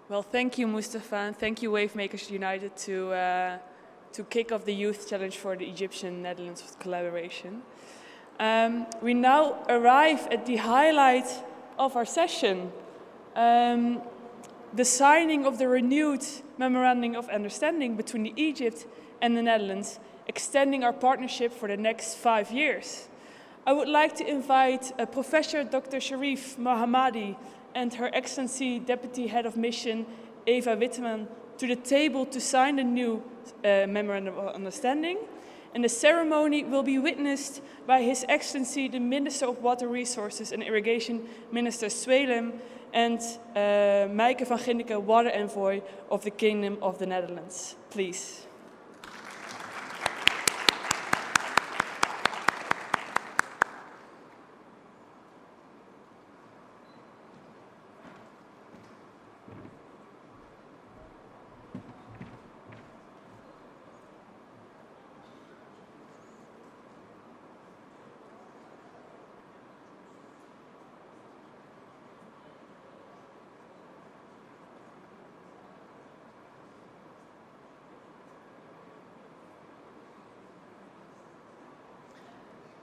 Speaker 1: Well, thank you, Mustafa, and thank you, Wave Makers United, to kick off the Youth Challenge for the Egyptian-Netherlands collaboration. We now arrive at the highlight of our session, the signing of the renewed Memorandum of Understanding between Egypt and the Netherlands, extending our partnership for the next 5 years. I would like to invite Professor Dr. Sharif Mohammadi and Her Excellency Deputy Head of Mission Eva Witteman to the table to sign the new Memorandum of Understanding. And the ceremony will be witnessed by His Excellency the Minister of Water Resources and Irrigation, Minister Swelem, and Meike van Ginneke, Water Envoy of the Kingdom of the Netherlands. Please.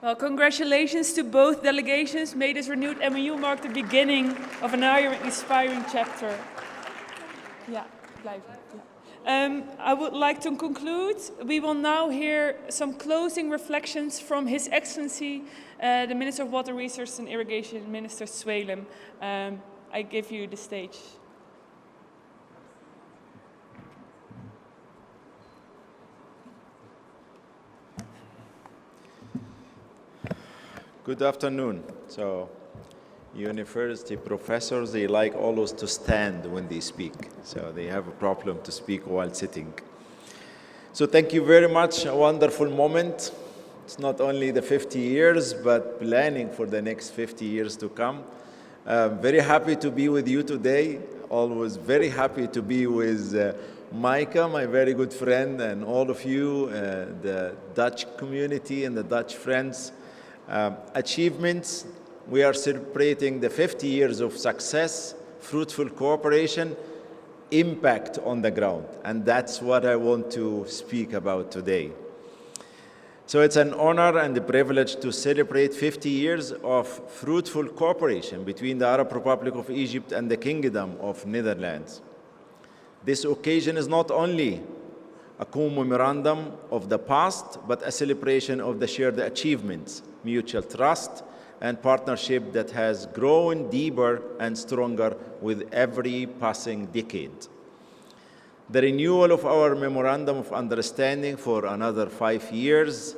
Speaker 1: Well, congratulations to both delegations. May this renewed MOU mark the beginning of an inspiring chapter. Yeah, blijven. Yeah. I would like to conclude. We will now hear some closing reflections from His Excellency, the Minister of Water Resources and Irrigation, Minister Swelem. I give you the stage.
Speaker 11: Good afternoon. So, university professors, they like always to stand when they speak. So they have a problem to speak while sitting. So thank you very much. A wonderful moment. It's not only the 50 years, but planning for the next 50 years to come. Very happy to be with you today. Always very happy to be with Micah, my very good friend, and all of you, the Dutch community and the Dutch friends. Achievements, we are celebrating the 50 years of success, fruitful cooperation, impact on the ground. And that's what I want to speak about today. So it's an honor and a privilege to celebrate 50 years of fruitful cooperation between the Arab Republic of Egypt and the Kingdom of Netherlands. This occasion is not only a commemoration of the past, but a celebration of the shared achievements, mutual trust, and partnership that has grown deeper and stronger with every passing decade. The renewal of our Memorandum of Understanding for another 5 years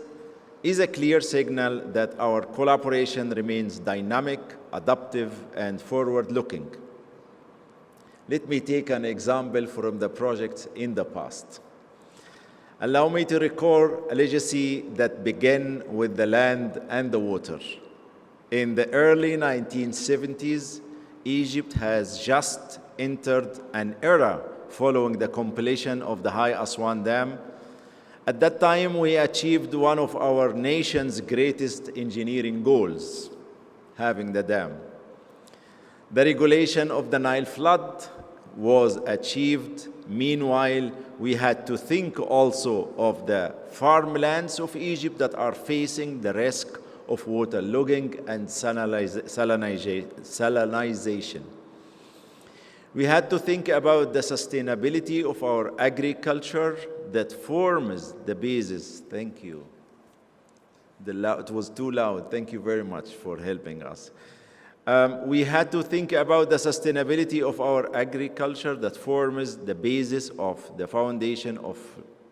Speaker 11: is a clear signal that our collaboration remains dynamic, adaptive, and forward-looking. Let me take an example from the projects in the past. Allow me to recall a legacy that began with the land and the water. In the early 1970s, Egypt has just entered an era following the completion of the High Aswan Dam. At that time, we achieved one of our nation's greatest engineering goals, having the dam. The regulation of the Nile flood was achieved. Meanwhile, we had to think also of the farmlands of Egypt that are facing the risk of waterlogging and salinization. We had to think about the sustainability of our agriculture that forms the basis. Thank you. It was too loud. Thank you very much for helping us. We had to think about the sustainability of our agriculture that forms the basis of the foundation of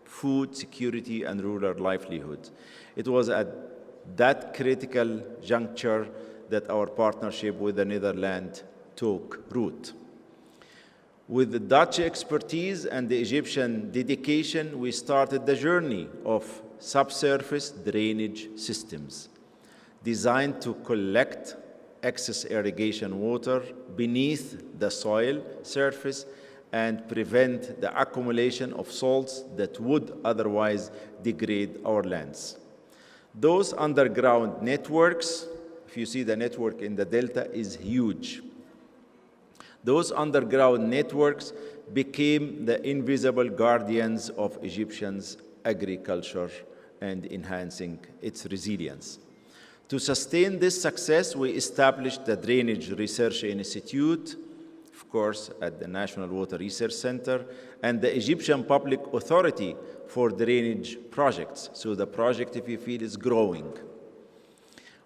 Speaker 11: food security and rural livelihood. It was at that critical juncture that our partnership with the Netherlands took root. With the Dutch expertise and the Egyptian dedication, we started the journey of subsurface drainage systems designed to collect excess irrigation water beneath the soil surface and prevent the accumulation of salts that would otherwise degrade our lands. Those underground networks, if you see the network in the delta, is huge. Those underground networks became the invisible guardians of Egyptians' agriculture and enhancing its resilience. To sustain this success, we established the Drainage Research Institute, of course, at the National Water Research Center, and the Egyptian Public Authority for Drainage Projects. So the project, if you feel, is growing.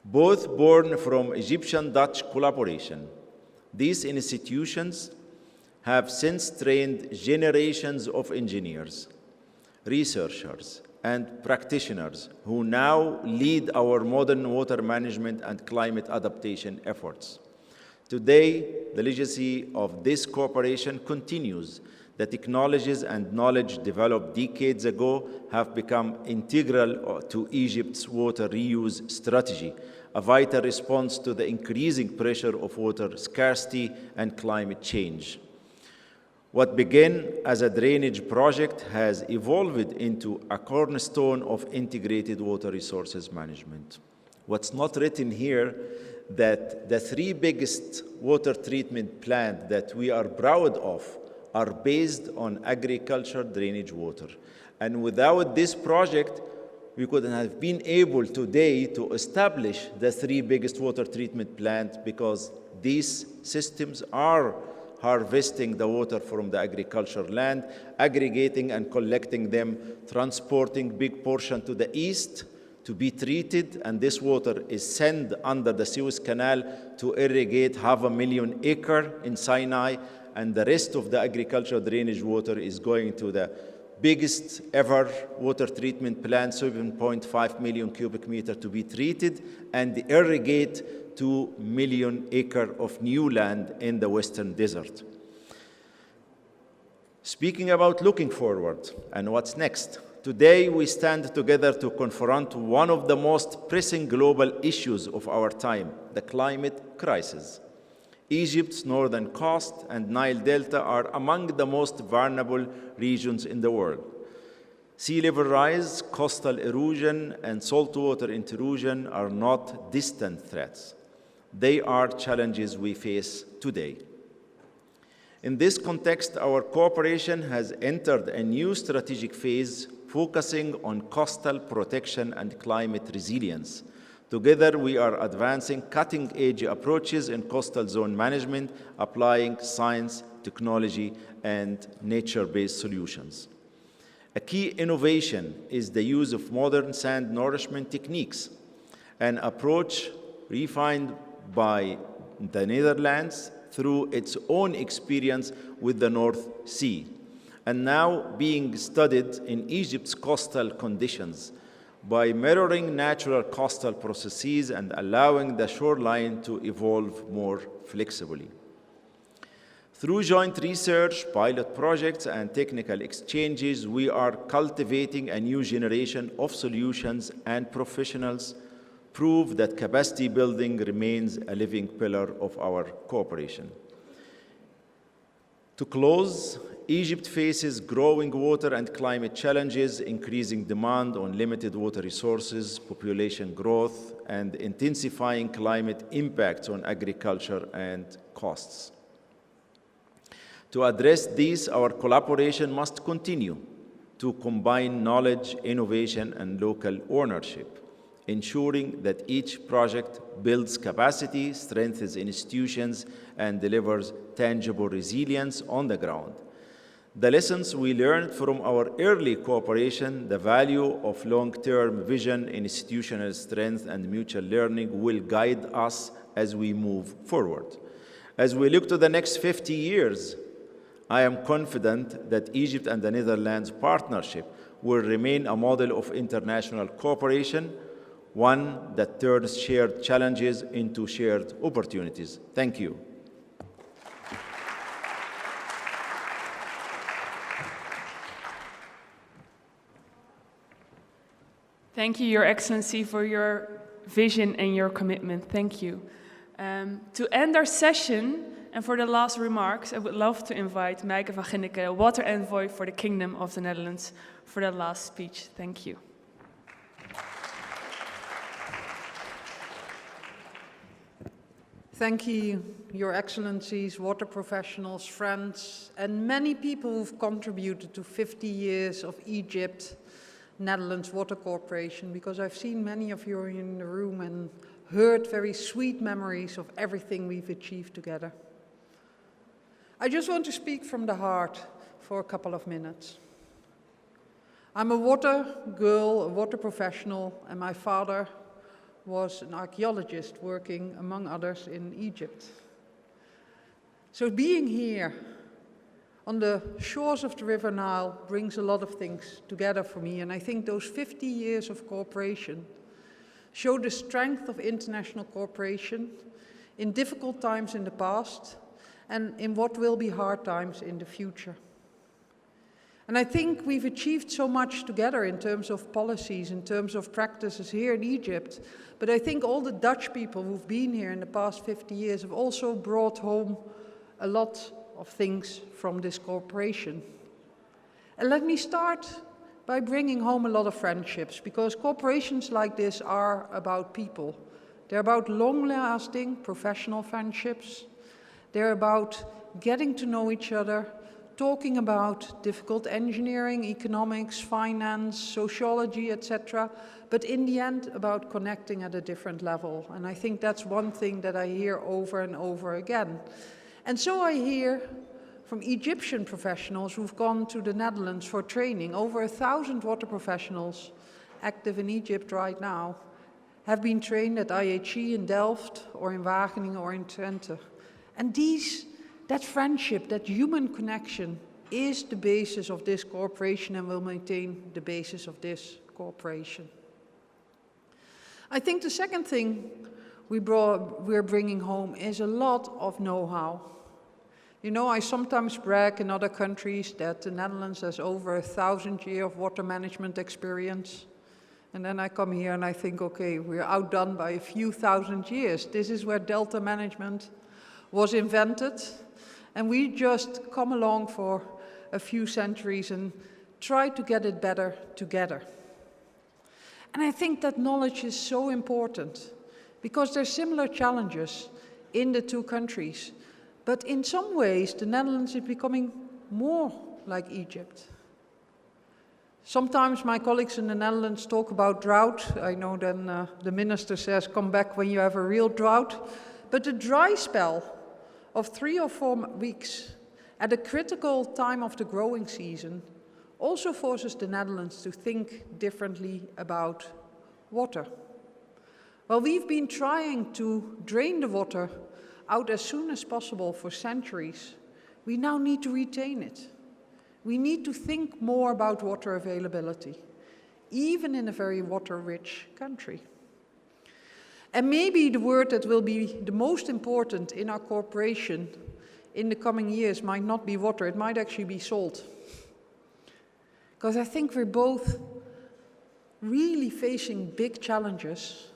Speaker 11: Both born from Egyptian-Dutch collaboration, these institutions have since trained generations of engineers, researchers, and practitioners who now lead our modern water management and climate adaptation efforts. Today, the legacy of this cooperation continues. The technologies and knowledge developed decades ago have become integral to Egypt's water reuse strategy, a vital response to the increasing pressure of water scarcity and climate change. What began as a drainage project has evolved into a cornerstone of integrated water resources management. What's not written here, that the 3 biggest water treatment plants that we are proud of are based on agriculture drainage water. And without this project, we couldn't have been able today to establish the 3 biggest water treatment plants because these systems are harvesting the water from the agricultural land, aggregating and collecting them, transporting big portion to the east to be treated, and this water is sent under the Suez Canal to irrigate 500,000 acres in Sinai, and the rest of the agricultural drainage water is going to the biggest ever water treatment plant, 7.5 million cubic meter to be treated, and irrigate 2 million acres of new land in the Western Desert. Speaking about looking forward and what's next, today we stand together to confront one of the most pressing global issues of our time, the climate crisis. Egypt's northern coast and Nile Delta are among the most vulnerable regions in the world. Sea level rise, coastal erosion, and saltwater intrusion are not distant threats. They are challenges we face today. In this context, our cooperation has entered a new strategic phase focusing on coastal protection and climate resilience. Together, we are advancing cutting-edge approaches in coastal zone management, applying science, technology, and nature-based solutions. A key innovation is the use of modern sand nourishment techniques, an approach refined by the Netherlands through its own experience with the North Sea, and now being studied in Egypt's coastal conditions. By mirroring natural coastal processes and allowing the shoreline to evolve more flexibly. Through joint research, pilot projects, and technical exchanges, we are cultivating a new generation of solutions, and professionals prove that capacity building remains a living pillar of our cooperation. To close, Egypt faces growing water and climate challenges, increasing demand on limited water resources, population growth, and intensifying climate impacts on agriculture and costs. To address these, our collaboration must continue to combine knowledge, innovation, and local ownership, ensuring that each project builds capacity, strengthens institutions, and delivers tangible resilience on the ground. The lessons we learned from our early cooperation, the value of long-term vision, institutional strength, and mutual learning will guide us as we move forward. As we look to the next 50 years, I am confident that Egypt and the Netherlands partnership will remain a model of international cooperation, one that turns shared challenges into shared opportunities. Thank you.
Speaker 1: Thank you, Your Excellency, for your vision and your commitment. Thank you. To end our session and for the last remarks, I would love to invite Meike van Ginneke, Water Envoy for the Kingdom of the Netherlands, for the last speech. Thank you.
Speaker 10: Thank you, Your Excellencies, water professionals, friends, and many people who've contributed to 50 years of Egypt Netherlands Water Corporation, because I've seen many of you in the room and heard very sweet memories of everything we've achieved together. I just want to speak from the heart for a couple of minutes. I'm a water girl, a water professional, and my father was an archaeologist working, among others, in Egypt. So being here on the shores of the River Nile brings a lot of things together for me, and I think those 50 years of cooperation show the strength of international cooperation in difficult times in the past and in what will be hard times in the future. And I think we've achieved so much together in terms of policies, in terms of practices here in Egypt, but I think all the Dutch people who've been here in the past 50 years have also brought home a lot of things from this cooperation. And let me start by bringing home a lot of friendships, because cooperations like this are about people. They're about long-lasting professional friendships. They're about getting to know each other, talking about difficult engineering, economics, finance, sociology, etc., but in the end about connecting at a different level. And I think that's one thing that I hear over and over again. And so I hear from Egyptian professionals who've gone to the Netherlands for training. Over 1,000 water professionals active in Egypt right now have been trained at IHE in Delft or in Wageningen or in Twente. And that friendship, that human connection is the basis of this cooperation and will maintain the basis of this cooperation. I think the second thing we're bringing home is a lot of know-how. You know, I sometimes brag in other countries that the Netherlands has over 1,000 years of water management experience. And then I come here and I think, okay, we're outdone by a few thousand years. This is where delta management was invented. And we just come along for a few centuries and try to get it better together. And I think that knowledge is so important because there's similar challenges in the two countries. But in some ways, the Netherlands is becoming more like Egypt. Sometimes my colleagues in the Netherlands talk about drought. I know then the minister says, come back when you have a real drought. But the dry spell of 3 or 4 weeks at a critical time of the growing season also forces the Netherlands to think differently about water. Well, we've been trying to drain the water out as soon as possible for centuries. We now need to retain it. We need to think more about water availability, even in a very water-rich country. And maybe the word that will be the most important in our cooperation in the coming years might not be water, it might actually be salt. Because I think we're both really facing big challenges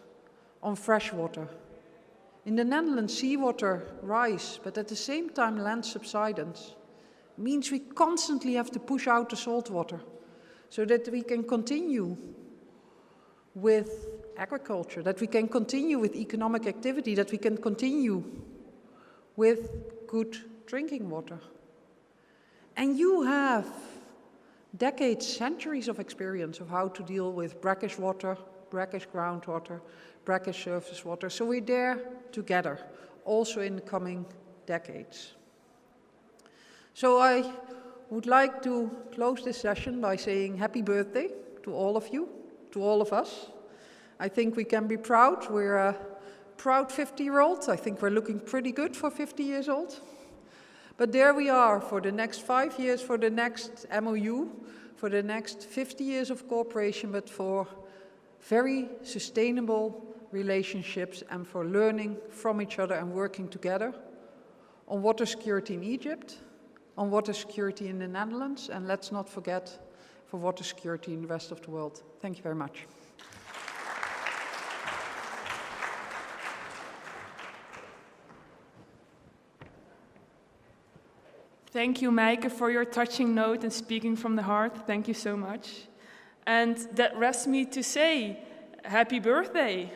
Speaker 10: on fresh water. In the Netherlands, seawater rise, but at the same time land subsidence. Means we constantly have to push out the salt water so that we can continue with agriculture, that we can continue with economic activity, that we can continue with good drinking water. And you have decades, centuries of experience of how to deal with brackish water, brackish groundwater, brackish surface water. So we're there together, also in the coming decades. So I would like to close this session by saying happy birthday to all of you, to all of us. I think we can be proud. We're a proud 50-year-old. I think we're looking pretty good for 50 years old. But there we are for the next 5 years, for the next MOU, for the next 50 years of cooperation, but for very sustainable relationships and for learning from each other and working together on water security in Egypt, on water security in the Netherlands, and let's not forget for water security in the rest of the world. Thank you very much.
Speaker 1: Thank you, Meike, for your touching note and speaking from the heart. Thank you so much. And that rests me to say, happy birthday.